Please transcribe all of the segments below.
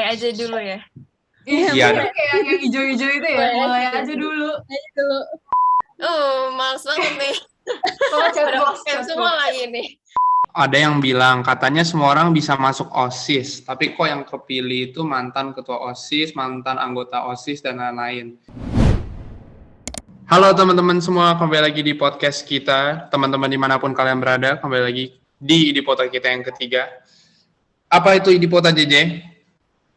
mulai aja dulu ya. Iya. Kayak yang hijau-hijau itu ya. Mulai aja dulu. Males banget nih. Oh, chatbox Semua lagi nih. Ada yang bilang katanya semua orang bisa masuk OSIS, tapi kok yang kepilih itu mantan ketua OSIS, mantan anggota OSIS, dan lain-lain. Halo teman-teman semua, kembali lagi di podcast kita. Teman-teman dimanapun kalian berada, kembali lagi di Idipota kita yang ketiga. Apa itu Idipota, JJ?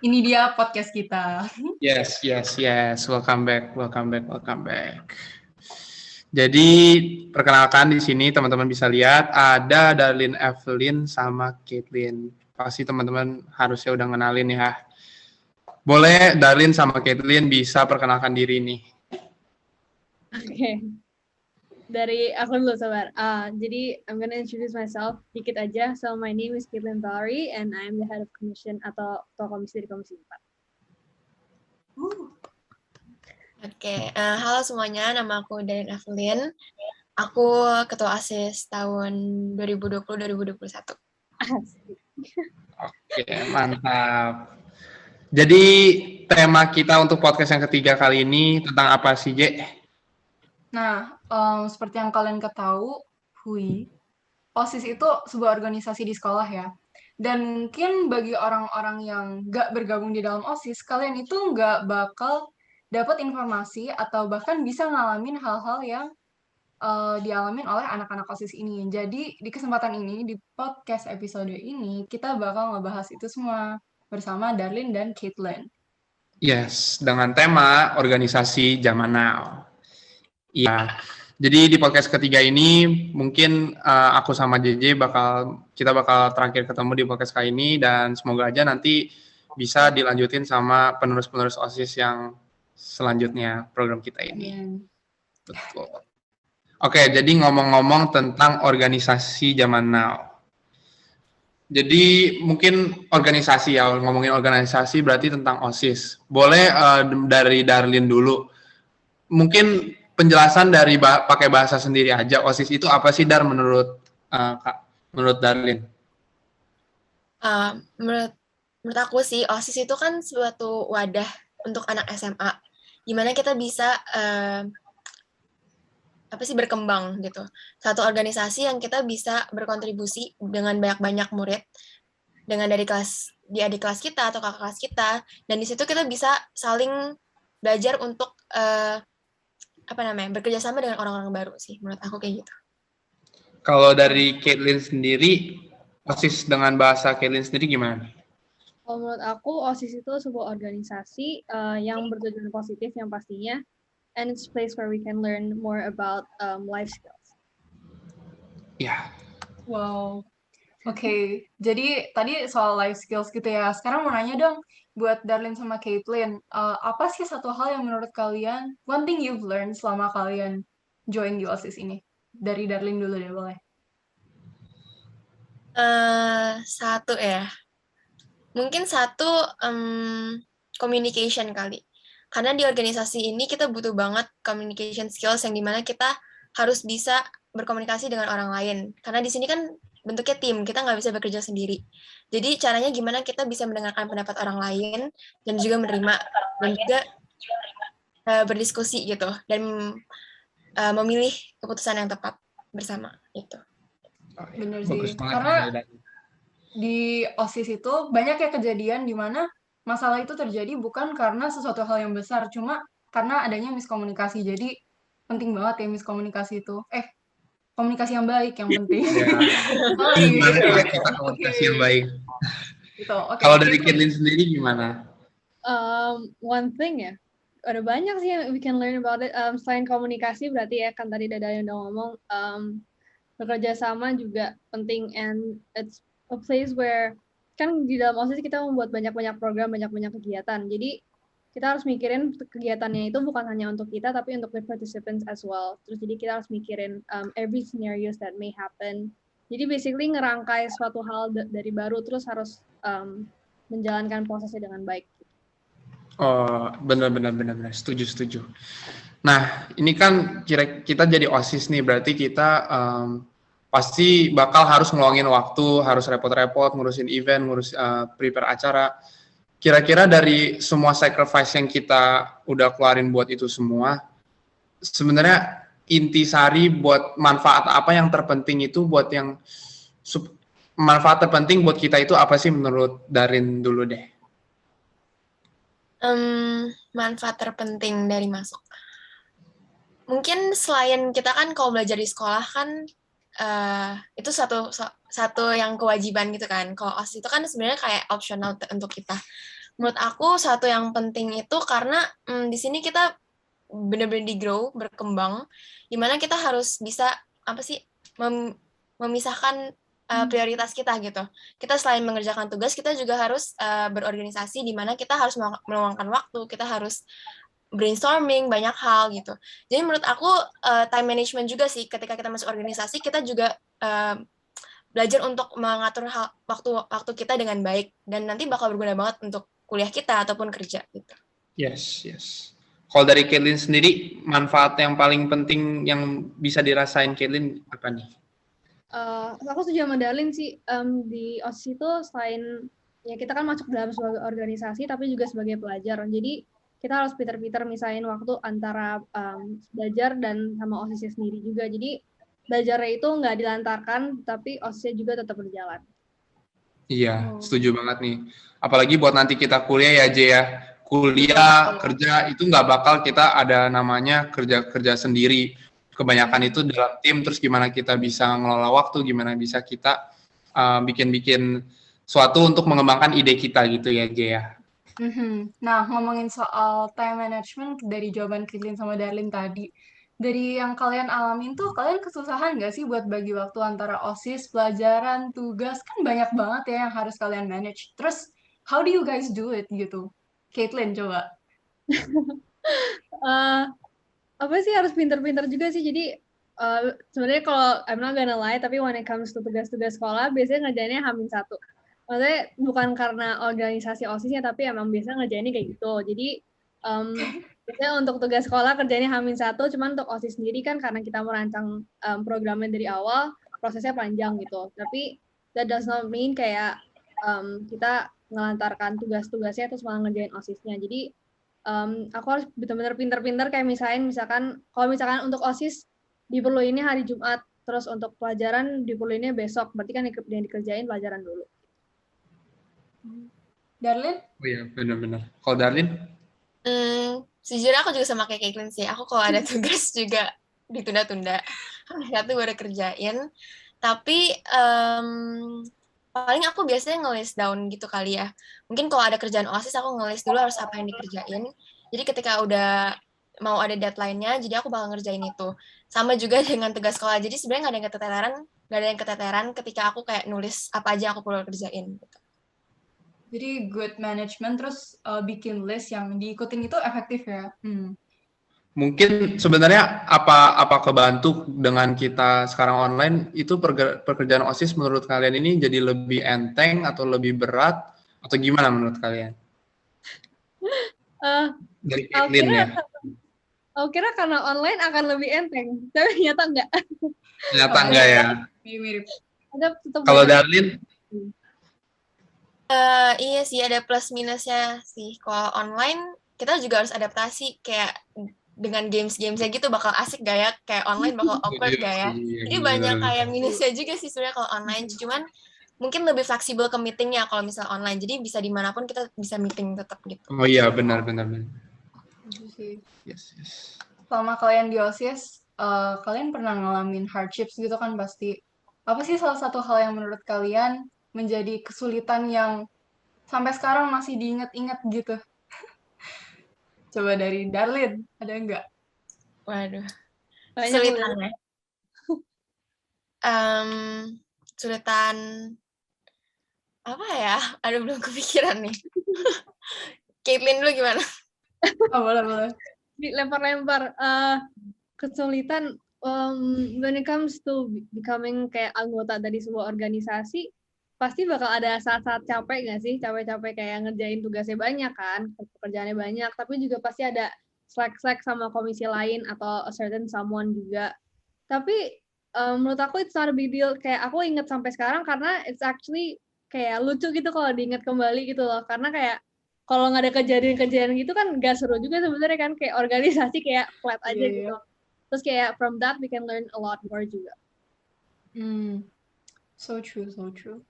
Ini dia podcast kita. Yes. Welcome back. Jadi, perkenalkan di sini teman-teman bisa lihat ada Darlin Evelyn sama Caitlin. Pasti teman-teman harusnya udah kenalin ya. Boleh Darlin sama Caitlin bisa perkenalkan diri nih. Oke. Dari aku dulu sabar. Jadi I'm gonna introduce myself dikit aja. So my name is Caitlin Valerie and I'm the head of commission atau komisi di Komisi 4. Oke, halo semuanya, nama aku Darlin Evelyn. Aku ketua ASIS tahun 2020-2021. Oke, mantap. Jadi tema kita untuk podcast yang ketiga kali ini tentang apa sih, Je? Nah, seperti yang kalian ketahui, OSIS itu sebuah organisasi di sekolah ya. Dan mungkin bagi orang-orang yang nggak bergabung di dalam OSIS, kalian itu nggak bakal dapat informasi atau bahkan bisa ngalamin hal-hal yang dialamin oleh anak-anak OSIS ini. Jadi di kesempatan ini, di podcast episode ini, kita bakal ngebahas itu semua bersama Darlin dan Caitlin. Yes, dengan tema organisasi zaman now. Iya, jadi di podcast ketiga ini mungkin aku sama JJ kita bakal terakhir ketemu di podcast kali ini dan semoga aja nanti bisa dilanjutin sama penerus-penerus OSIS yang selanjutnya program kita ini. Betul. Oke, jadi ngomong-ngomong tentang organisasi zaman now. Jadi mungkin organisasi ya, ngomongin organisasi berarti tentang OSIS. Boleh dari Darlin dulu. Mungkin penjelasan dari pakai bahasa sendiri aja. OSIS itu apa sih, Dar, menurut Kak? Menurut Darlin? Menurut aku sih, OSIS itu kan suatu wadah untuk anak SMA, gimana kita bisa berkembang gitu. Satu organisasi yang kita bisa berkontribusi dengan banyak-banyak murid, dengan dari adik kelas kita atau kakak kelas kita, dan di situ kita bisa saling belajar untuk bekerja sama dengan orang-orang baru sih, menurut aku kayak gitu. Kalau dari Caitlin sendiri, OSIS dengan bahasa Caitlin sendiri gimana? Kalau menurut aku, OSIS itu sebuah organisasi yang bertujuan positif yang pastinya, and it's a place where we can learn more about life skills. Ya. Wow. Oke, jadi tadi soal life skills gitu ya. Sekarang mau nanya dong, buat Darlin sama Caitlin, apa sih satu hal yang menurut kalian, one thing you've learned selama kalian join di OSIS ini? Dari Darlin dulu deh, boleh. Satu ya. Mungkin communication kali. Karena di organisasi ini kita butuh banget communication skills yang dimana kita harus bisa berkomunikasi dengan orang lain. Karena di sini kan bentuknya tim, kita nggak bisa bekerja sendiri. Jadi caranya gimana kita bisa mendengarkan pendapat orang lain dan juga menerima dan juga berdiskusi gitu dan memilih keputusan yang tepat bersama itu. Bener sih, karena di OSIS itu banyak ya kejadian di mana masalah itu terjadi bukan karena sesuatu hal yang besar, cuma karena adanya miskomunikasi. Jadi penting banget ya miskomunikasi itu. Komunikasi yang baik yang penting. Komunikasi yang baik. Gitu. Okay. Kalau dari Caitlin sendiri gimana? One thing ya, ada banyak sih yang we can learn about it. Selain komunikasi berarti ya kan tadi Dada yang udah ngomong, bekerja sama juga penting, and it's a place where kan di dalam OSIS kita membuat banyak-banyak program, banyak-banyak kegiatan. Jadi kita harus mikirin kegiatannya itu bukan hanya untuk kita, tapi untuk the participants as well. Terus jadi kita harus mikirin every scenarios that may happen. Jadi basically ngerangkai suatu hal dari baru, terus harus menjalankan prosesnya dengan baik. Oh, benar. Setuju. Nah, ini kan kita jadi OSIS nih, berarti kita pasti bakal harus ngeluangin waktu, harus repot-repot ngurusin event, prepare acara. kira-kira dari semua sacrifice yang kita udah keluarin buat itu semua, sebenarnya intisari buat manfaat apa yang terpenting itu buat yang manfaat terpenting buat kita itu apa sih menurut Darin dulu deh? Manfaat terpenting dari masuk. Mungkin selain kita kan kalau belajar di sekolah kan itu satu yang kewajiban gitu kan. Kalau OSIS itu kan sebenarnya kayak optional untuk kita. Menurut aku satu yang penting itu karena di sini kita benar-benar di-grow, berkembang, dimana kita harus bisa apa sih memisahkan prioritas kita gitu. Kita selain mengerjakan tugas, kita juga harus berorganisasi, dimana kita harus meluangkan waktu, kita harus brainstorming banyak hal gitu. Jadi menurut aku time management juga sih, ketika kita masuk organisasi kita juga belajar untuk mengatur waktu kita dengan baik dan nanti bakal berguna banget untuk kuliah kita ataupun kerja gitu. Yes. Kalau dari Caitlin sendiri, manfaat yang paling penting yang bisa dirasain Caitlin apa nih? Aku setuju sama Darlin sih, di OSIS itu selain ya kita kan masuk dalam sebuah organisasi tapi juga sebagai pelajar. Jadi kita harus pinter-pinter misahin waktu antara belajar dan sama OSISnya sendiri juga. Jadi belajarnya itu nggak dilantarkan, tapi OSISnya juga tetap berjalan. Iya, setuju banget nih. Apalagi buat nanti kita kuliah ya, J ya. Kuliah, kerja, itu nggak bakal kita ada namanya kerja sendiri. Kebanyakan itu dalam tim, terus gimana kita bisa ngelola waktu, gimana bisa kita bikin suatu untuk mengembangkan ide kita gitu ya, J ya. Nah, ngomongin soal time management dari jawaban Caitlin sama Darlin tadi, dari yang kalian alamin tuh, kalian kesusahan nggak sih buat bagi waktu antara OSIS, pelajaran, tugas? Kan banyak banget ya yang harus kalian manage. Terus, how do you guys do it gitu? Caitlin, coba. Apa sih harus pinter-pinter juga sih. Jadi sebenarnya kalau I'm not gonna lie, tapi when it comes to tugas-tugas sekolah, biasanya ngerjainnya H-1. Maksudnya bukan karena organisasi OSISnya, tapi emang biasanya ngerjainnya kayak gitu. Jadi biasanya untuk tugas sekolah kerjainnya H-1, cuman untuk OSIS sendiri kan karena kita merancang programnya dari awal, prosesnya panjang gitu. Tapi that does not mean kayak kita ngelantarkan tugas-tugasnya terus malah ngerjain OSISnya. Jadi aku harus benar-benar pinter-pinter kayak misalkan kalau misalkan untuk OSIS diperluinnya hari Jumat, terus untuk pelajaran diperluinnya besok, berarti kan yang dikerjain pelajaran dulu. Darlin? Oh iya, benar-benar. Kalau Darlin? Sejujurnya aku juga sama kayak Caitlin sih. Aku kalau ada tugas juga ditunda-tunda. Satu baru kerjain. Tapi paling aku biasanya nge-list down gitu kali ya. Mungkin kalau ada kerjaan OSIS aku nge-list dulu harus apa yang dikerjain. Jadi ketika udah mau ada deadline-nya, jadi aku bakal ngerjain itu. Sama juga dengan tugas sekolah. Jadi sebenarnya nggak ada yang keteteran ketika aku kayak nulis apa aja aku perlu kerjain gitu. Jadi good management terus bikin list yang diikutin itu efektif ya. Mungkin sebenarnya apa kebantu dengan kita sekarang online itu pekerjaan OSIS menurut kalian ini jadi lebih enteng atau lebih berat atau gimana menurut kalian? Dari Caitlin ya. Aku kira karena online akan lebih enteng, tapi ternyata enggak. Ternyata enggak ya. Mirip. Kalau Darlin? Iya sih, ada plus minusnya sih. Kalau online, kita juga harus adaptasi kayak dengan games-gamesnya gitu bakal asik gak ya? Kayak online bakal awkward gak ya? Jadi banyak kayak minusnya juga sih sebenarnya kalau online. Cuman mungkin lebih fleksibel ke meetingnya kalau misal online. Jadi bisa dimanapun kita bisa meeting tetap gitu. Oh iya, benar. Yes. Selama kalian di OSIS, kalian pernah ngalamin hardships gitu kan pasti. Apa sih salah satu hal yang menurut kalian menjadi kesulitan yang sampai sekarang masih diingat-ingat gitu? Coba dari Darlin, ada nggak? Waduh, kesulitan ya. Kesulitan apa ya? Aduh, belum kepikiran nih. Caitlin dulu gimana? Oh, boleh. Dilempar-lempar. Kesulitan when it comes to becoming kayak anggota dari sebuah organisasi, pasti bakal ada saat-saat capek nggak sih? Capek-capek kayak ngerjain tugasnya banyak kan, pekerjaannya banyak, tapi juga pasti ada slack sama komisi lain atau a certain someone juga. Tapi menurut aku it's not a big deal. Kayak aku inget sampai sekarang karena it's actually kayak lucu gitu kalau diingat kembali gitu loh. Karena kayak kalau nggak ada kejadian-kejadian gitu kan nggak seru juga sebenarnya kan, kayak organisasi kayak flat aja Iya, gitu. Terus kayak from that we can learn a lot more juga. So true, so true.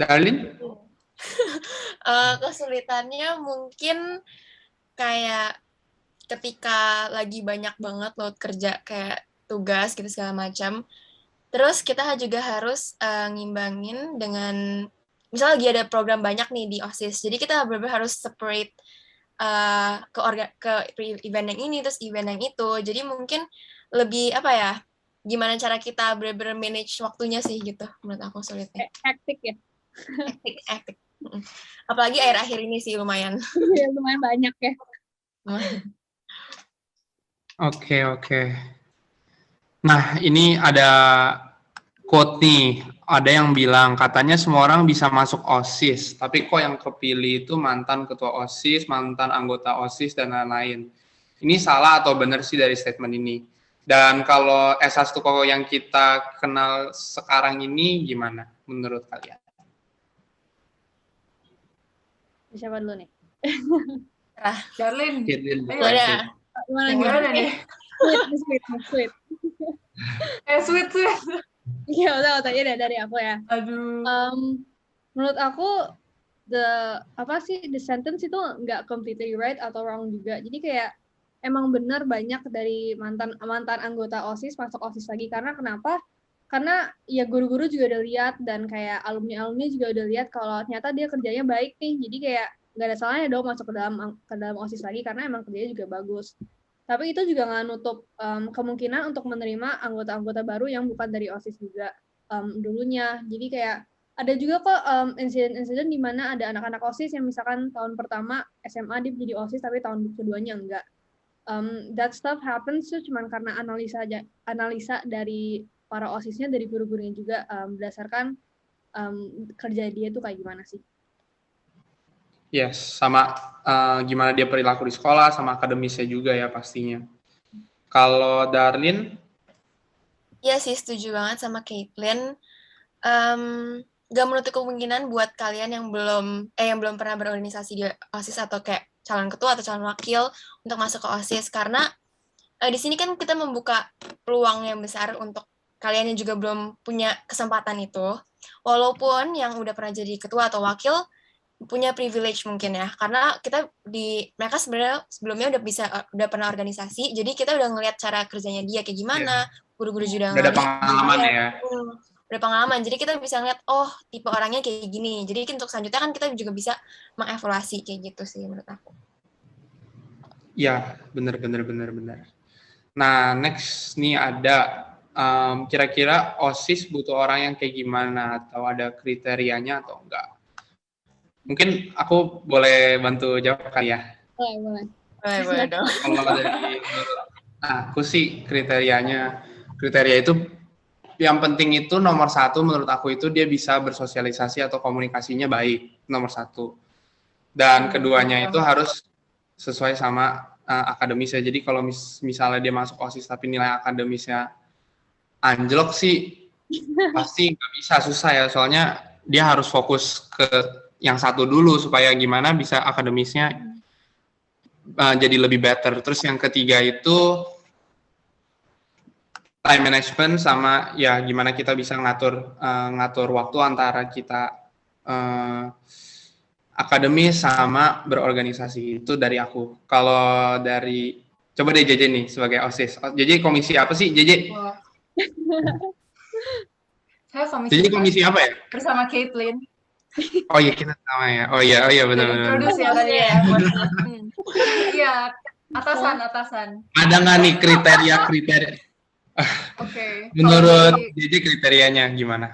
Darlin? Kesulitannya mungkin kayak ketika lagi banyak banget load kerja kayak tugas gitu segala macam. Terus kita juga harus ngimbangin dengan misalnya lagi ada program banyak nih di OSIS. Jadi kita benar-benar harus separate ke event yang ini terus event yang itu. Jadi mungkin lebih apa ya? Gimana cara kita benar-benar manage waktunya sih gitu menurut aku sulitnya. Hektik ya. Hektik. Apalagi akhir-akhir ini sih lumayan. Lumayan banyak ya. Oke. Nah, ini ada quote nih. Ada yang bilang, katanya semua orang bisa masuk OSIS, tapi kok yang kepilih itu mantan ketua OSIS, mantan anggota OSIS, dan lain-lain. Ini salah atau benar sih dari statement ini? Dan kalau S1 yang kita kenal sekarang ini gimana menurut kalian? Siapa dulu nih? Darlin, Ayo. gimana nih? Sweet. Sweet. Iya, udah tanya dari aku ya. Aduh. Menurut aku the sentence itu nggak completely right atau wrong juga. Jadi kayak emang benar banyak dari mantan anggota OSIS masuk OSIS lagi. Karena kenapa? Karena ya guru-guru juga udah lihat dan kayak alumni juga udah lihat kalau ternyata dia kerjanya baik nih. Jadi kayak nggak ada salahnya dong masuk ke dalam OSIS lagi karena emang kerjanya juga bagus. Tapi itu juga nggak nutup kemungkinan untuk menerima anggota-anggota baru yang bukan dari OSIS juga dulunya. Jadi kayak ada juga kok insiden-insiden di mana ada anak-anak OSIS yang misalkan tahun pertama SMA dia jadi OSIS tapi tahun keduanya enggak. That stuff happens tuh cuman karena analisa dari para OSISnya, dari guru-gurunya juga berdasarkan kerja dia tuh kayak gimana sih. Yes, sama gimana dia perilaku di sekolah, sama akademisnya juga ya pastinya. Kalau Darlin? Iya sih, setuju banget sama Caitlin. Gak menutup kemungkinan buat kalian yang belum pernah berorganisasi di OSIS atau kayak calon ketua atau calon wakil untuk masuk ke OSIS, karena di sini kan kita membuka peluang yang besar untuk kalian yang juga belum punya kesempatan itu. Walaupun yang udah pernah jadi ketua atau wakil punya privilege mungkin ya, karena mereka sebenarnya sebelumnya udah pernah organisasi, jadi kita udah ngelihat cara kerjanya dia kayak gimana, guru-guru juga udah ada pengalaman ya. Udah pengalaman, jadi kita bisa ngeliat tipe orangnya kayak gini, jadi untuk selanjutnya kan kita juga bisa mengevaluasi kayak gitu sih menurut aku. Ya, benar. Nah, next nih ada kira-kira OSIS butuh orang yang kayak gimana, atau ada kriterianya atau enggak? Mungkin aku boleh bantu jawab kali ya? Boleh dong. Kalau dari aku sih kriteria itu yang penting itu nomor 1 menurut aku itu dia bisa bersosialisasi atau komunikasinya baik, nomor 1. Dan keduanya itu harus sesuai sama akademisnya. Jadi kalau misalnya dia masuk OSIS tapi nilai akademisnya anjlok sih pasti nggak bisa, susah ya. Soalnya dia harus fokus ke yang satu dulu supaya gimana bisa akademisnya jadi lebih better. Terus yang ketiga itu time management, sama ya gimana kita bisa ngatur waktu antara kita akademis sama berorganisasi. Itu dari aku. Kalau dari coba deh JJ nih sebagai OSIS. JJ komisi apa sih JJ? Saya komisi. JJ komisi apa ya? Bersama Caitlin. Oh iya, kita sama ya. Oh iya benar. Introduce ya tadi ya. Iya, atasan. Ada nggak nih kriteria? Oke. Menurut JJ kriterianya gimana?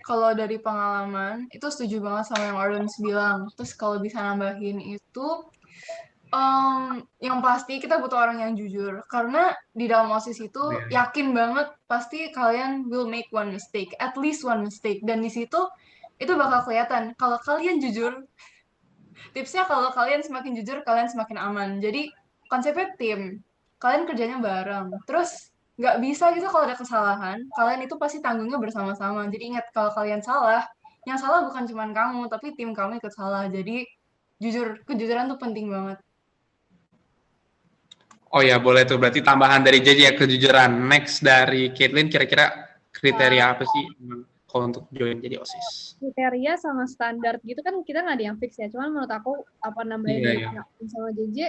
Kalau dari pengalaman itu setuju banget sama yang Arlen bilang. Terus kalau bisa nambahin itu yang pasti kita butuh orang yang jujur, karena di dalam OSIS itu yakin banget pasti kalian will make one mistake, at least one mistake, dan di situ itu bakal kelihatan kalau kalian jujur. Tipsnya kalau kalian semakin jujur, kalian semakin aman. Jadi konsepnya tim, kalian kerjanya bareng. Terus nggak bisa gitu kalau ada kesalahan, kalian itu pasti tanggungnya bersama-sama. Jadi ingat, kalau kalian salah, yang salah bukan cuma kamu, tapi tim kamu ikut salah. Jadi kejujuran tuh penting banget. Oh ya, boleh tuh. Berarti tambahan dari JJ ya, kejujuran. Next dari Caitlin, kira-kira kriteria apa sih kalau untuk join jadi OSIS? Kriteria sama standar gitu kan kita nggak ada yang fix ya. Cuman menurut aku apa namanya Iya, dari iya. Akin sama JJ,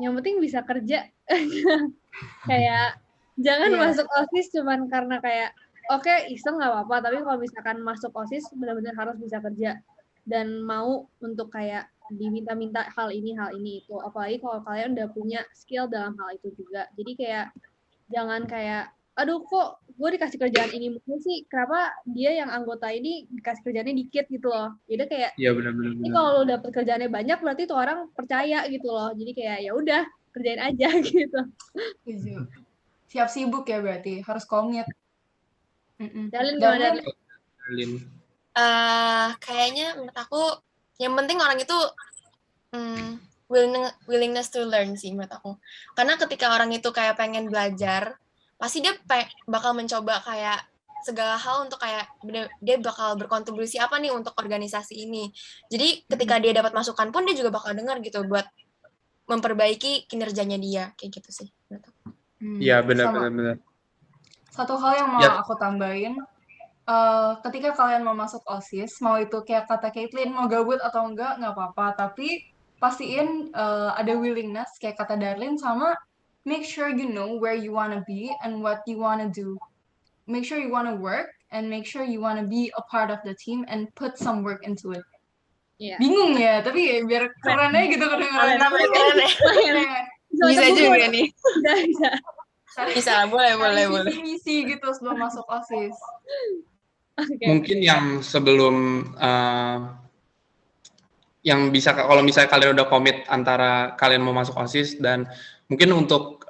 yang penting bisa kerja. Kayak jangan Iya. masuk OSIS cuman karena kayak oke, iseng nggak apa-apa. Tapi kalau misalkan masuk OSIS benar-benar harus bisa kerja dan mau untuk kayak diminta-minta hal ini itu. Apalagi kalau kalian udah punya skill dalam hal itu juga. Jadi kayak jangan kayak aduh kok gue dikasih kerjaan ini mulu sih, kenapa dia yang anggota ini dikasih kerjaannya dikit gitu loh. Jadi kayak Iya, benar-benar. ini kalau lo dapet kerjaannya banyak berarti tuh orang percaya gitu loh. Jadi kayak ya udah kerjain aja gitu. Setuju. Siap sibuk ya berarti, harus komit. Dalin gimana? Dalin. Kayaknya menurut aku yang penting orang itu willingness to learn sih menurut aku. Karena ketika orang itu kayak pengen belajar, pasti dia bakal mencoba kayak segala hal untuk kayak dia bakal berkontribusi apa nih untuk organisasi ini. Jadi ketika dia dapat masukan pun dia juga bakal dengar gitu buat memperbaiki kinerjanya dia, kayak gitu sih menurut aku. Iya, benar. Satu hal yang mau Ya. aku tambahin, ketika kalian mau masuk OSIS, mau itu kayak kata Caitlin, mau gabut atau enggak apa-apa, tapi pastiin ada willingness, kayak kata Darlin, sama make sure you know where you wanna be and what you wanna do. Make sure you wanna work and make sure you wanna be a part of the team and put some work into it. Iya. Bingung ya, tapi ya biar keren aja gitu kedengarannya. Keren ya. Bisa juga nih. Bisa, boleh. Misi gitu sebelum masuk OSIS. Okay. Mungkin yang sebelum yang bisa kalau misalnya kalian udah komit antara kalian mau masuk OSIS dan mungkin untuk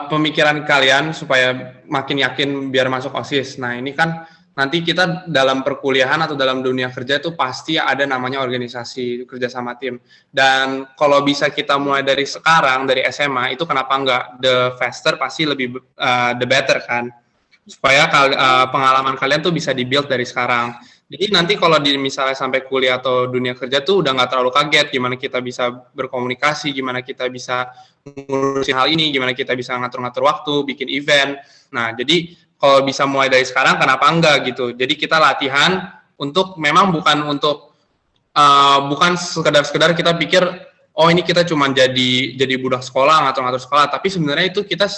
pemikiran kalian supaya makin yakin biar masuk OSIS. Nah, ini kan nanti kita dalam perkuliahan atau dalam dunia kerja itu pasti ada namanya organisasi kerja sama tim. Dan kalau bisa kita mulai dari sekarang, dari SMA, itu kenapa enggak? The faster pasti lebih the better kan? Supaya pengalaman kalian tuh bisa di-build dari sekarang. Jadi nanti kalau misalnya sampai kuliah atau dunia kerja tuh udah nggak terlalu kaget gimana kita bisa berkomunikasi, gimana kita bisa ngurusin hal ini, gimana kita bisa ngatur-ngatur waktu, bikin event. Nah, jadi kalau bisa mulai dari sekarang, kenapa enggak gitu. Jadi kita latihan untuk memang bukan sekedar kita pikir, oh ini kita cuma jadi budak sekolah, ngatur-ngatur sekolah, tapi sebenarnya itu kita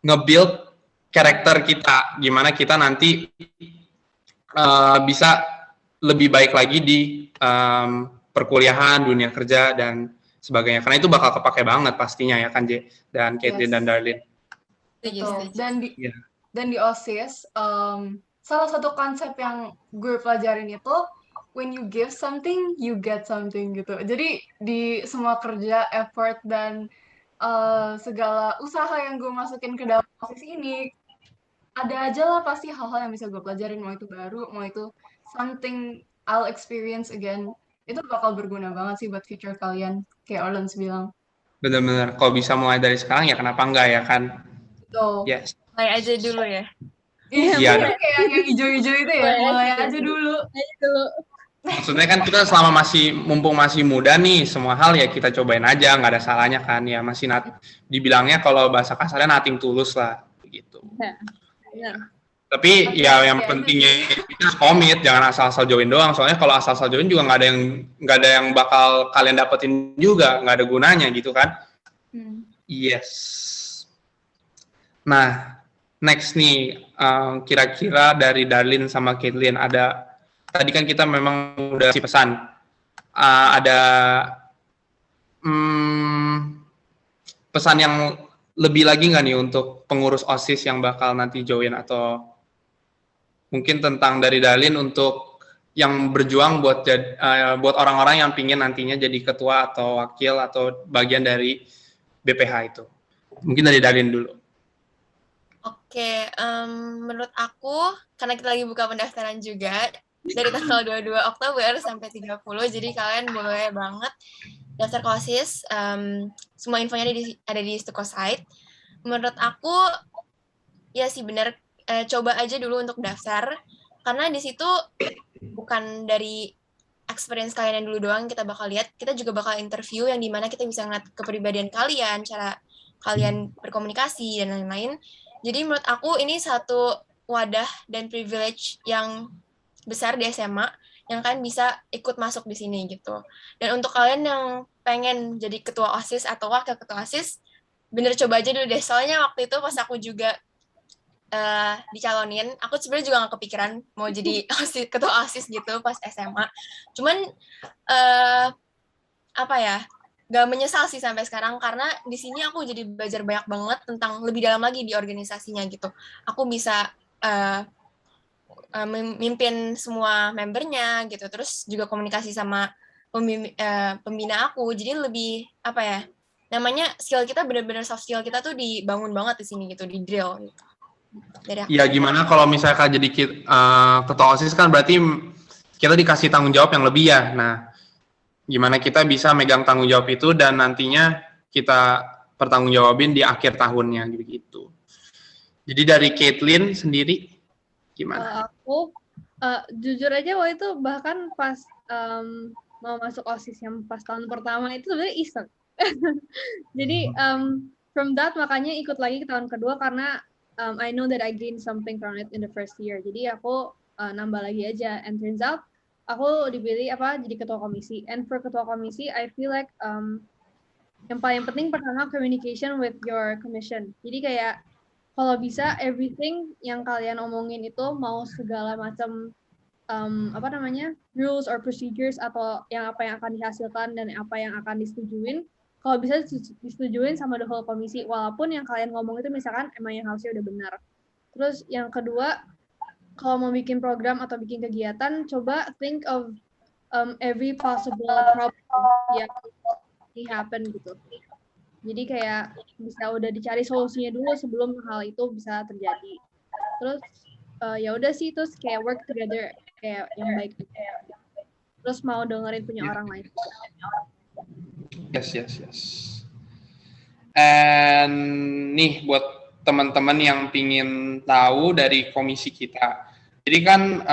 nge-build karakter kita, gimana kita nanti bisa lebih baik lagi di perkuliahan, dunia kerja, dan sebagainya. Karena itu bakal kepake banget pastinya ya kan, J dan Caitlin dan Darlin. Betul. Dan di OSIS, salah satu konsep yang gue pelajarin itu, when you give something, you get something gitu. Jadi di semua kerja, effort, dan segala usaha yang gue masukin ke dalam OSIS ini, ada aja lah pasti hal-hal yang bisa gue pelajarin, mau itu baru, mau itu something I'll experience again. Itu bakal berguna banget sih buat future kalian, kayak Orlans bilang. Benar-benar, kalau bisa mulai dari sekarang ya kenapa enggak ya kan? Betul. Yes. Mulai aja dulu ya. Iya. Kayak yang hijau-hijau itu ya, mulai aja dulu. Maksudnya kan kita mumpung masih muda nih, semua hal ya kita cobain aja, nggak ada salahnya kan ya, masih dibilangnya kalau bahasa kasarnya nothing tulus lah, gitu. Ya. Tapi ya yang pentingnya kita komit, jangan asal-asal join doang. Soalnya kalau asal-asal join juga nggak ada yang bakal kalian dapetin juga, nggak ada gunanya gitu kan. Yes. Nah, next nih, kira-kira dari Darlin sama Caitlin ada, tadi kan kita memang udah kasih pesan, ada pesan yang lebih lagi nggak nih untuk pengurus OSIS yang bakal nanti join, atau mungkin tentang dari Darlin untuk yang berjuang buat orang-orang yang pingin nantinya jadi ketua atau wakil atau bagian dari BPH itu. Mungkin dari Darlin dulu. Oke, menurut aku, karena kita lagi buka pendaftaran juga, dari tanggal 22 Oktober sampai 30, jadi kalian boleh banget daftar ke OSIS. Semua infonya ada di Stukosite. Menurut aku, ya sih benar, coba aja dulu untuk daftar. karena di situ bukan dari experience kalian yang dulu doang kita bakal lihat, kita juga bakal interview yang dimana kita bisa ngeliat kepribadian kalian, cara kalian berkomunikasi dan lain-lain. Jadi menurut aku ini satu wadah dan privilege yang besar di SMA yang kalian bisa ikut masuk di sini gitu. Dan untuk kalian yang pengen jadi ketua OSIS atau wakil ketua OSIS, bener coba aja dulu deh. Soalnya waktu itu pas aku juga dicalonin, aku sebenarnya juga nggak kepikiran mau jadi ketua OSIS gitu pas SMA. Cuman apa ya, nggak menyesal sih sampai sekarang, karena di sini aku jadi belajar banyak banget tentang lebih dalam lagi di organisasinya gitu. Aku bisa memimpin semua membernya gitu, terus juga komunikasi sama pembina aku, jadi lebih apa ya, namanya skill kita benar-benar soft skill kita tuh dibangun banget di sini gitu, di drill gitu. Ya gimana kalau misalkan jadi ketua OSIS kan berarti kita dikasih tanggung jawab yang lebih ya. Nah, gimana kita bisa megang tanggung jawab itu dan nantinya kita pertanggungjawabin di akhir tahunnya gitu. Jadi dari Caitlin sendiri gimana? Aku jujur aja waktu itu bahkan pas mau masuk OSIS yang pas tahun pertama itu sebenarnya iseng. Jadi from that makanya ikut lagi ke tahun kedua karena I know that I gained something from it in the first year. Jadi aku nambah lagi aja. And turns out aku dipilih jadi ketua komisi. And for ketua komisi, I feel like yang paling penting pertama communication with your commission. Jadi kayak kalau bisa everything yang kalian omongin itu mau segala macam rules or procedures atau apa yang akan dihasilkan dan apa yang akan disetujuin, kalau bisa disetujuin sama the whole komisi, walaupun yang kalian ngomong itu misalkan emang yang harusnya udah benar. Terus yang kedua, kalau mau bikin program atau bikin kegiatan, coba think of every possible problem yang happen gitu. Jadi kayak bisa udah dicari solusinya dulu sebelum hal itu bisa terjadi. Terus ya udah sih, terus kayak work together kayak yang baik. Terus mau dengerin punya orang lain. Yes. And nih buat teman-teman yang pingin tahu dari komisi kita. Jadi kan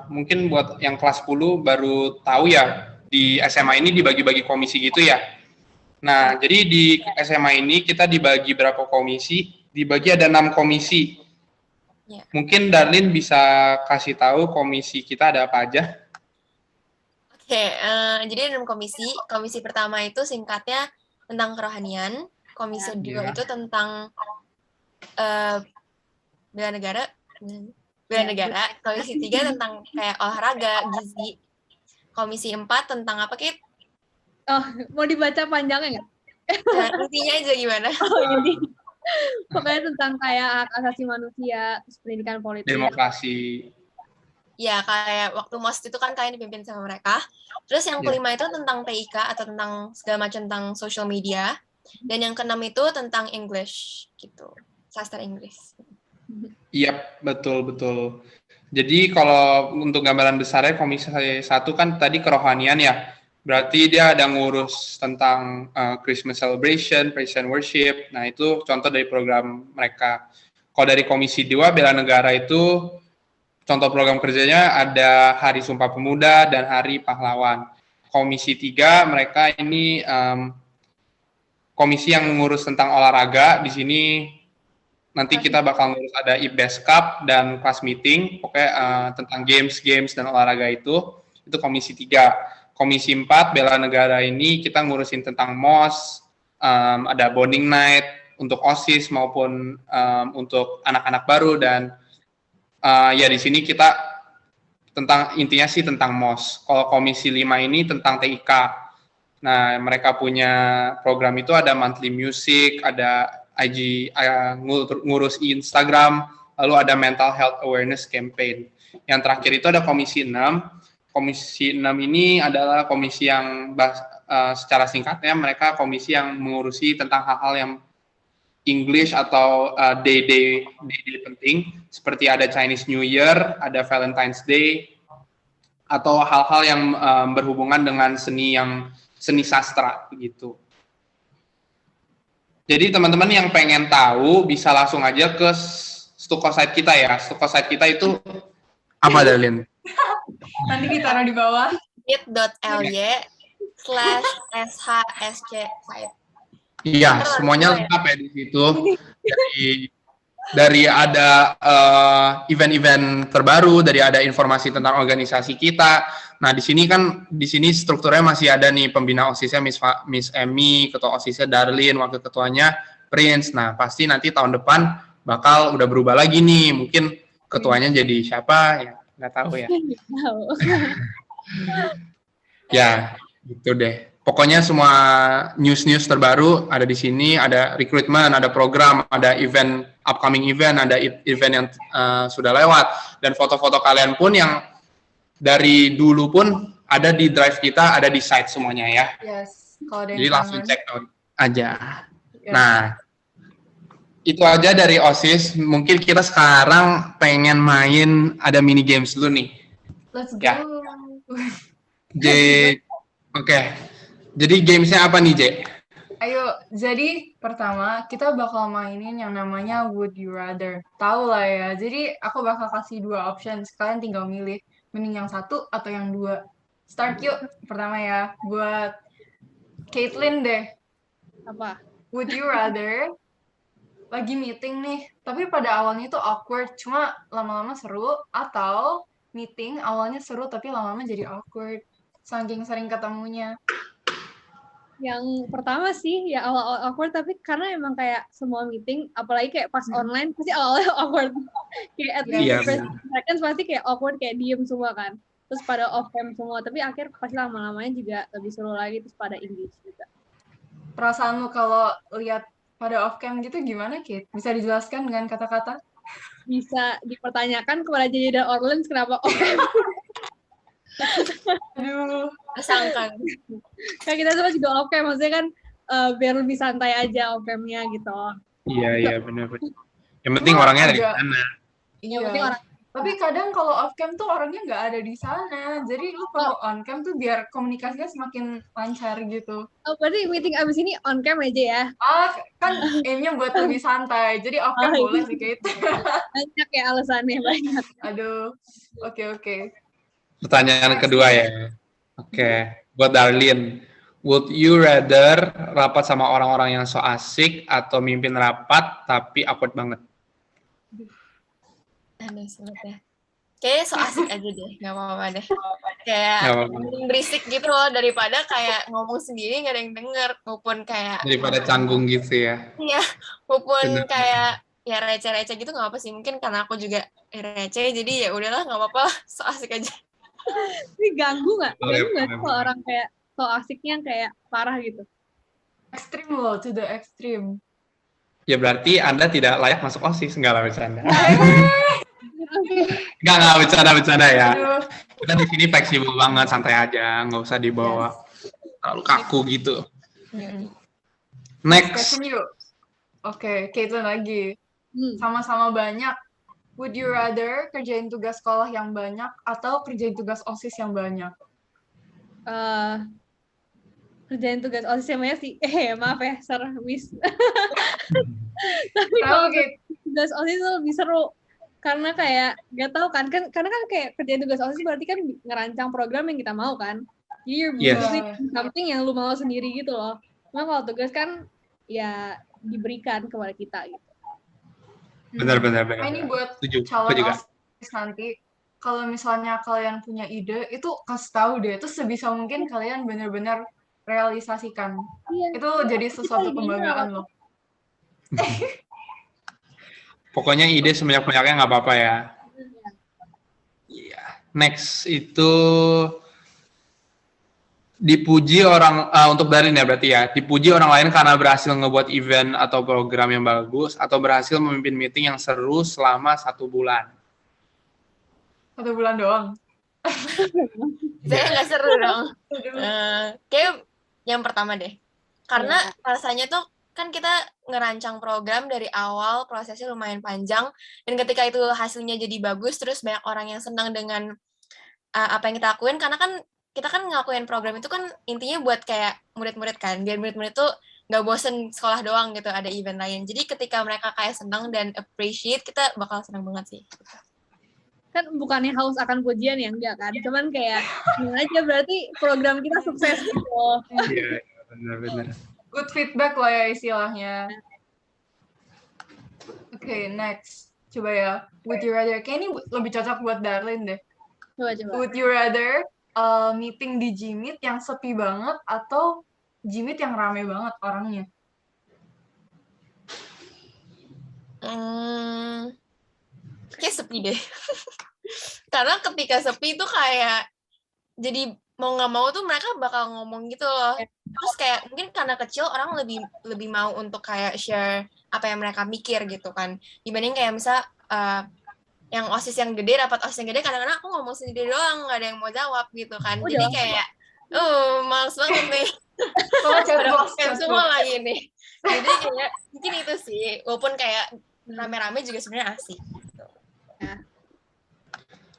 mungkin buat yang kelas 10 baru tahu ya, di SMA ini dibagi-bagi komisi gitu ya. Nah, jadi di SMA ini kita dibagi berapa komisi? Dibagi ada 6 komisi. Ya. Mungkin Darlin bisa kasih tahu komisi kita ada apa aja? Oke, jadi ada 6 komisi. Komisi pertama itu singkatnya tentang kerohanian. Komisi kedua itu tentang bela negara. Komisi 3 tentang kayak olahraga, gizi. Komisi 4 tentang apa, Kit? Oh, mau dibaca panjangnya nggak? Nah, intinya aja gimana? Pokoknya tentang kayak hak asasi manusia, terus pendidikan politik. Demokrasi. Ya, kayak waktu MOS itu kan kalian dipimpin sama mereka. Terus yang kelima itu tentang TIK atau tentang segala macam tentang social media. Dan yang keenam itu tentang English gitu, sastra Inggris. Iya, betul. Jadi kalau untuk gambaran besarnya komisi 1 kan tadi kerohanian ya. Berarti dia ada ngurus tentang Christmas celebration, praise and worship. Nah, itu contoh dari program mereka. Kalau dari komisi 2 bela negara itu contoh program kerjanya ada Hari Sumpah Pemuda dan Hari Pahlawan. Komisi 3 mereka ini komisi yang ngurus tentang olahraga. Di sini nanti kita bakal ngurus ada IBES Cup dan class meeting, pokoknya tentang games dan olahraga itu komisi 3. Komisi 4 bela negara ini kita ngurusin tentang MOS, ada bonding night untuk OSIS maupun untuk anak-anak baru, dan ya di sini kita intinya sih tentang MOS. Kalau komisi 5 ini tentang TIK. Nah, mereka punya program itu ada monthly music, ada IG, ngurus Instagram, lalu ada mental health awareness campaign. Yang terakhir itu ada komisi 6. Komisi 6 ini adalah komisi yang secara singkatnya mereka komisi yang mengurusi tentang hal-hal yang English atau day penting, seperti ada Chinese New Year, ada Valentine's Day, atau hal-hal yang berhubungan dengan seni sastra gitu. Jadi teman-teman yang pengen tahu bisa langsung aja ke Stukosite kita ya. Stukosite kita itu Apa Darlin? Nanti ditaruh di bawah. bit.ly/shsc5. Iya, semuanya lengkap ya di situ. Dari ada event-event terbaru, dari ada informasi tentang organisasi kita. Nah, di sini strukturnya masih ada nih pembina OSIS-nya Miss Emmy, ketua OSIS-nya Darlin, wakil ketuanya Prince. Nah, pasti nanti tahun depan bakal udah berubah lagi nih. Mungkin ketuanya jadi siapa ya? Nggak tahu ya. Ya, gitu deh. Pokoknya semua news-news terbaru ada di sini, ada recruitment, ada program, ada event, upcoming event, ada event yang sudah lewat, dan foto-foto kalian pun yang dari dulu pun ada di drive kita, ada di site semuanya ya. Yes, kalau ada yang Jadi langsung kangen. check out aja. Yes. Nah, itu aja dari OSIS. Mungkin kita sekarang pengen main ada mini games dulu nih. Let's go. Ya. Oke. Jadi gamesnya apa nih, J? Ayo, jadi pertama kita bakal mainin yang namanya Would You Rather. Tahu lah ya. Jadi aku bakal kasih 2 options. Kalian tinggal milih mending yang 1 atau yang 2. Start yuk. Pertama ya, buat Caitlin deh. Apa? Would you rather lagi meeting nih, tapi pada awalnya itu awkward, cuma lama-lama seru, atau meeting awalnya seru tapi lama-lama jadi awkward, saking sering ketemunya. Yang pertama sih, ya awal-awal awkward, tapi karena emang kayak semua meeting, apalagi kayak pas online, pasti awalnya awkward. Kayak at least Iya, the first seconds pasti kayak awkward, kayak diem semua kan. Terus pada off-cam semua, tapi akhir pasti lama-lamanya juga lebih seru lagi, terus pada engage juga. Perasaanmu kalau lihat pada off-cam gitu gimana, Kate? Bisa dijelaskan dengan kata-kata? Bisa dipertanyakan kepada JJ dan Orleans kenapa off-cam. Aduh. Kesangkan. Kayak kita semua juga off-cam, maksudnya kan biar lebih santai aja off-camnya gitu. Iya, benar-benar. Yang penting orangnya ada di sana. Iya. penting orang- Tapi kadang kalau off-cam tuh orangnya nggak ada di sana. Jadi lu perlu on-cam tuh biar komunikasinya semakin lancar gitu. Oh, berarti meeting abis ini on-cam aja ya? Kan aimnya buat lebih santai. Jadi off-cam boleh sih, Kate. Banyak ya alasannya, banyak. Aduh. Oke. Pertanyaan kedua ya. Oke. Buat Darlin. Would you rather rapat sama orang-orang yang so asik atau mimpin rapat tapi awkward banget? Aduh, sebetulnya. Kayaknya so asik aja deh, nggak apa-apa deh. Kayak Nggak apa-apa. berisik gitu loh, daripada kayak ngomong sendiri nggak ada yang denger. Maupun kayak, Daripada canggung gitu ya. iya, maupun Bener. kayak ya receh-receh gitu nggak apa sih. Mungkin karena aku juga receh, jadi ya udahlah nggak apa-apa, so asik aja. Ini ganggu nggak? Boleh, Ganggu nggak boleh, sih kalau orang kayak so asiknya kayak parah gitu? Ekstrim loh, to the extreme. Ya berarti Anda tidak layak masuk OSIS. Enggak lah, bercanda. Enggak bercanda ya. Aduh. Kita di sini fleksibel banget, santai aja, nggak usah dibawa terlalu kaku gitu. Next. Question yuk. Oke, Caitlin lagi. Hmm. Sama-sama banyak. Would you rather kerjain tugas sekolah yang banyak atau kerjain tugas OSIS yang banyak? Kerjain tugas OSIS yang banyak sih. Maaf ya, Miss. Tapi kalau tugas OSIS itu lebih seru. Karena kayak, gak tahu kan, karena kan kayak kerjain tugas OSIS berarti kan ngerancang program yang kita mau kan. Jadi you're doing something yang lu mau sendiri gitu loh. Cuma kalau tugas kan, ya diberikan kepada kita gitu. Benar. Ini buat calon OSIS nanti, kalau misalnya kalian punya ide, itu kasih tahu deh. Itu sebisa mungkin kalian benar-benar realisasikan. Iya. Itu jadi sesuatu kebanggaan loh. Pokoknya ide sebanyak-banyaknya nggak apa-apa ya. Iya. Next itu dipuji orang, untuk Darin ya berarti ya, dipuji orang lain karena berhasil ngebuat event atau program yang bagus, atau berhasil memimpin meeting yang seru selama 1 bulan. 1 bulan doang. Saya nggak seru dong. Kayak yang pertama deh. Karena rasanya tuh kan kita ngerancang program dari awal, prosesnya lumayan panjang, dan ketika itu hasilnya jadi bagus, terus banyak orang yang senang dengan apa yang kita lakuin, karena kan kita kan ngelakuin program itu kan intinya buat kayak murid-murid kan, biar murid-murid tuh nggak bosen sekolah doang gitu, ada event lain. Jadi ketika mereka kayak senang dan appreciate, kita bakal senang banget sih. kan bukannya haus akan pujian ya, enggak kan, cuman kayak gimana aja berarti program kita sukses gitu. Iya, benar-benar. Good feedback lah ya istilahnya. Oke, next. Coba ya, would you rather, kayaknya ini lebih cocok buat Darlin deh. Coba. Would you rather meeting di Jimit yang sepi banget atau Jimit yang rame banget orangnya? Kayak sepi deh. Karena ketika sepi itu kayak jadi mau nggak mau tuh mereka bakal ngomong gitu loh. Terus kayak mungkin karena kecil orang lebih mau untuk kayak share apa yang mereka mikir gitu kan. Dibanding kayak misal yang OSIS yang gede, rapat OSIS yang gede, kadang-kadang aku ngomong sendiri doang, nggak ada yang mau jawab gitu kan. Jadi kayak, males banget nih. Kayak semua lagi nih. Jadi kayak mungkin itu sih, walaupun kayak rame-rame juga sebenarnya asik. Gitu.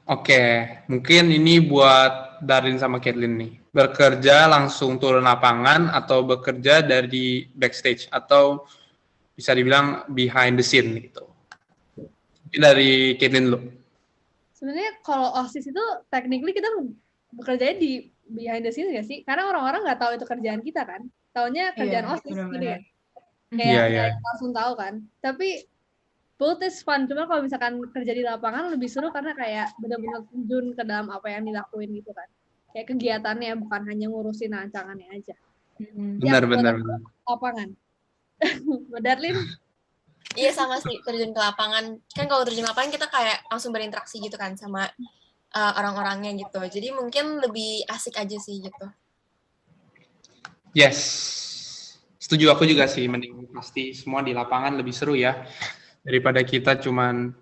Oke, mungkin ini buat Darlin sama Caitlin nih. Bekerja langsung turun lapangan atau bekerja dari backstage atau bisa dibilang behind the scene gitu. Mungkin dari Caitlin dulu. Sebenarnya kalau OSIS itu technically kita bekerjanya di behind the scenes nggak sih? Karena orang-orang nggak tahu itu kerjaan kita kan. Taunya kerjaan OSIS gitu ya. Kayak langsung tahu kan. Tapi both is fun. Cuma kalau misalkan kerja di lapangan lebih seru karena kayak benar-benar terjun ke dalam apa yang dilakuin gitu kan. Kayak kegiatannya bukan hanya ngurusin rancangannya aja. Benar. Lapangan. Darlin? Iya sama sih, terjun ke lapangan. Kan kalau terjun ke lapangan kita kayak langsung berinteraksi gitu kan sama orang-orangnya gitu. Jadi mungkin lebih asik aja sih gitu. Yes. Setuju aku juga sih, mending pasti semua di lapangan lebih seru ya. Daripada kita cuman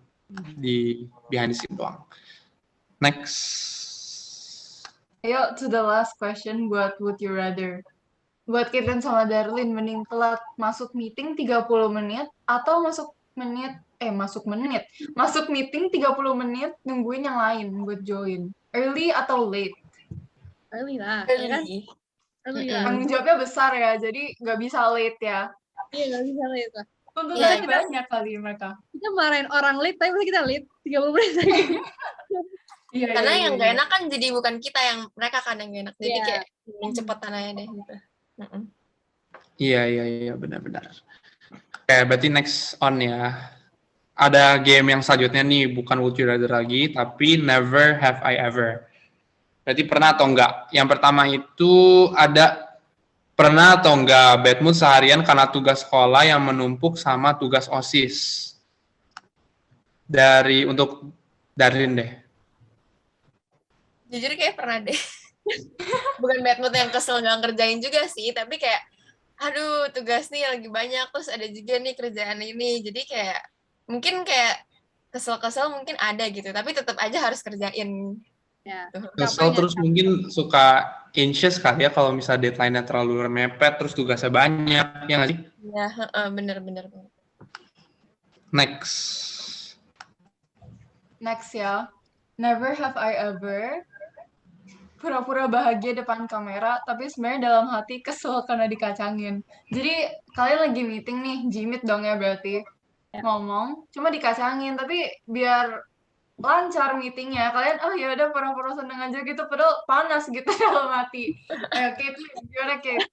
di behind the scene doang. Next. Ayo to the last question buat would you rather. Buat Caitlin sama Darlin, mending telat masuk meeting 30 menit atau masuk meeting 30 menit nungguin yang lain buat join. Early atau late? Early lah, ya kan? Early lah. Tanggung jawabnya besar ya, jadi nggak bisa late ya. Iya, nggak bisa late lah. Tuntutannya banyak kali mereka. Kita marahin orang late, tapi kita late 30 menit lagi. Karena yang nggak enak kan jadi bukan kita, yang mereka kan yang nggak enak. Jadi kayak yang cepetan aja deh gitu. Iya, benar-benar. Oke, berarti next on ya. Ada game yang selanjutnya nih, bukan Would You Rather lagi, tapi Never Have I Ever. Berarti pernah atau enggak? Yang pertama itu ada pernah atau enggak bad mood seharian karena tugas sekolah yang menumpuk sama tugas OSIS. Untuk Darlin deh. Jujur kayak pernah deh. Bukan bad mood yang kesel nggak ngerjain juga sih, tapi kayak aduh tugas nih lagi banyak, terus ada juga nih kerjaan ini, jadi kayak mungkin kayak kesel-kesel mungkin ada gitu, tapi tetap aja harus kerjain. Ya. Kesel terus mungkin suka anxious kali ya kalau misalnya deadline-nya terlalu mepet, terus tugasnya banyak, ya nggak sih? Ya, bener. Next ya, never have I ever pura-pura bahagia depan kamera, tapi sebenarnya dalam hati kesel karena dikacangin. Jadi kalian lagi meeting nih, Jimit dong ya berarti. Ngomong, cuma dikacangin, tapi biar lancar meetingnya, kalian ya udah pura-pura seneng aja gitu, padahal panas gitu dalam hati. Ayo Caitlin, gimana Kate?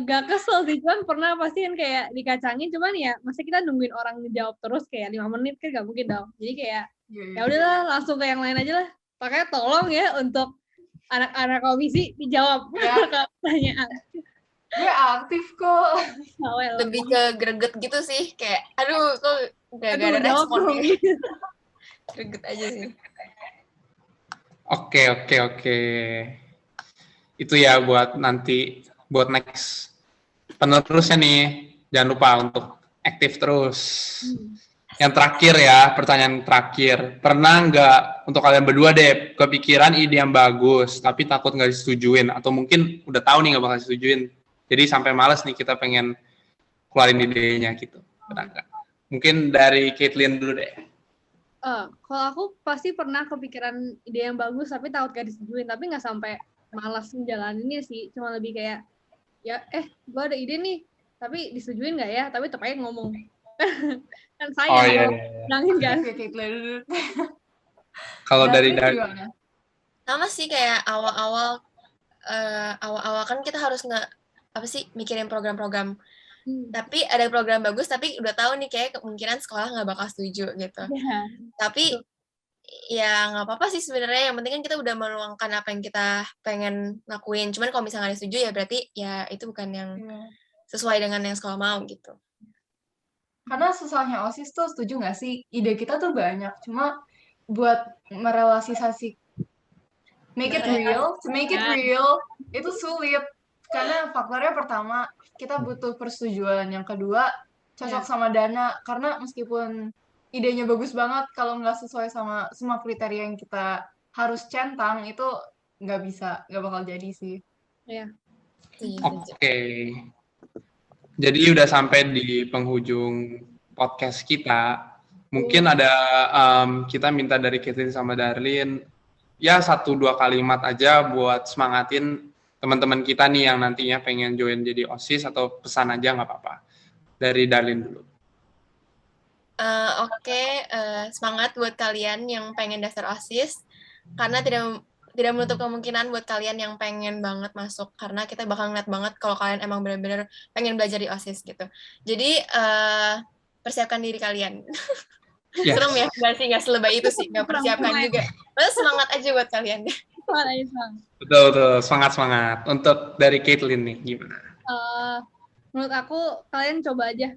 Gak kesel sih, cuman pernah pasti kan kayak dikacangin, cuman ya masa kita nungguin orang ngejawab terus kayak 5 menit kan gak mungkin dong. Jadi kayak ya udahlah langsung ke yang lain aja lah. Makanya tolong ya untuk anak-anak komisi dijawab pertanyaan. Gue aktif kok. Lebih ke greget gitu sih, kayak aduh kok gak ada respon nih. Greget aja sih. Oke. Itu ya buat nanti, buat next. Penerusnya nih, jangan lupa untuk aktif terus. Yang terakhir ya, pertanyaan terakhir. Pernah nggak, untuk kalian berdua deh, kepikiran ide yang bagus, tapi takut nggak disetujuin? Atau mungkin udah tahu nih nggak bakal disetujuin. Jadi sampai males nih kita pengen keluarin idenya gitu. Pernah nggak? Mungkin dari Caitlin dulu deh. Kalau aku pasti pernah kepikiran ide yang bagus, tapi takut nggak disetujuin. Tapi nggak sampai malas ngejalaninnya sih. Cuma lebih kayak, ya gue ada ide nih, tapi disetujuin nggak ya? Tapi tetap aja ngomong. Kan sayang nangin kan. Kalau dari gimana? Sama sih kayak awal-awal kan kita harus mikirin program-program. Tapi ada program bagus, tapi udah tahu nih kayak kemungkinan sekolah nggak bakal setuju gitu. Ya. Tapi ya nggak apa-apa sih sebenarnya. Yang penting kan kita udah meluangkan apa yang kita pengen lakuin. Cuman kalau misalnya nggak setuju ya berarti ya itu bukan yang sesuai dengan yang sekolah mau gitu. Karena susahnya OSIS tuh setuju nggak sih? Ide kita tuh banyak, cuma buat merealisasi make it real itu sulit. Karena faktornya pertama, kita butuh persetujuan. Yang kedua, cocok sama dana. Karena meskipun idenya bagus banget, kalau nggak sesuai sama semua kriteria yang kita harus centang, itu nggak bakal jadi sih. Iya. Oke. Jadi udah sampai di penghujung podcast kita. Mungkin ada kita minta dari Caitlin sama Darlin ya 1-2 kalimat aja buat semangatin teman-teman kita nih yang nantinya pengen join jadi OSIS atau pesan aja nggak apa-apa. Dari Darlin dulu. Semangat buat kalian yang pengen daftar OSIS karena tidak menutup kemungkinan buat kalian yang pengen banget masuk karena kita bakal ngeliat banget kalau kalian emang benar-benar pengen belajar di OSIS gitu. Jadi persiapkan diri kalian. Yes. Serem ya, nggak selebay itu sih, nggak persiapkan juga. Terus semangat aja buat kalian. Betul, semangat. Untuk dari Caitlin nih, gimana? Menurut aku kalian coba aja.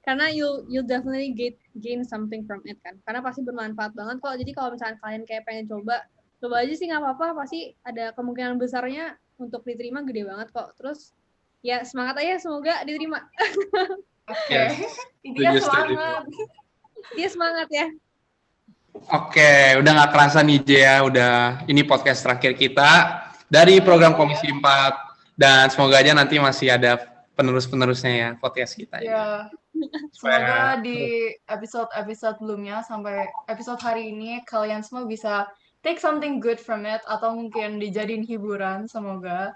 Karena you definitely gain something from it kan. Karena pasti bermanfaat banget kok. Jadi kalau misalnya kalian kayak pengen coba aja sih nggak apa-apa. Pasti ada kemungkinan besarnya untuk diterima gede banget kok. Terus ya semangat aja, semoga diterima. Oke. Intinya semangat. Dia semangat ya. Oke, udah nggak kerasa nih J ya. Udah ini podcast terakhir kita dari program Komisi 4 dan semoga aja nanti masih ada penerus-penerusnya ya podcast kita. Ya. Semoga di episode-episode sebelumnya sampai episode hari ini kalian semua bisa take something good from it atau mungkin dijadiin hiburan, semoga.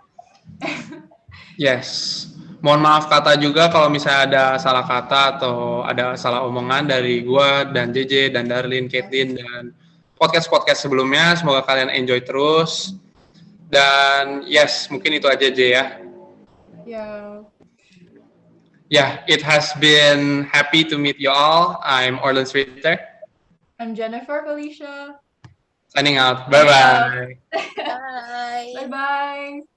Yes. Mohon maaf kata juga kalau misalnya ada salah kata atau ada salah omongan dari gua dan JJ dan Darlin, Caitlin dan podcast-podcast sebelumnya. Semoga kalian enjoy terus. Dan yes, mungkin itu aja J ya. Yeah, it has been happy to meet you all. I'm Orlin Sweeter. I'm Jennifer Felicia. Signing out. Bye-bye. Bye. Bye-bye.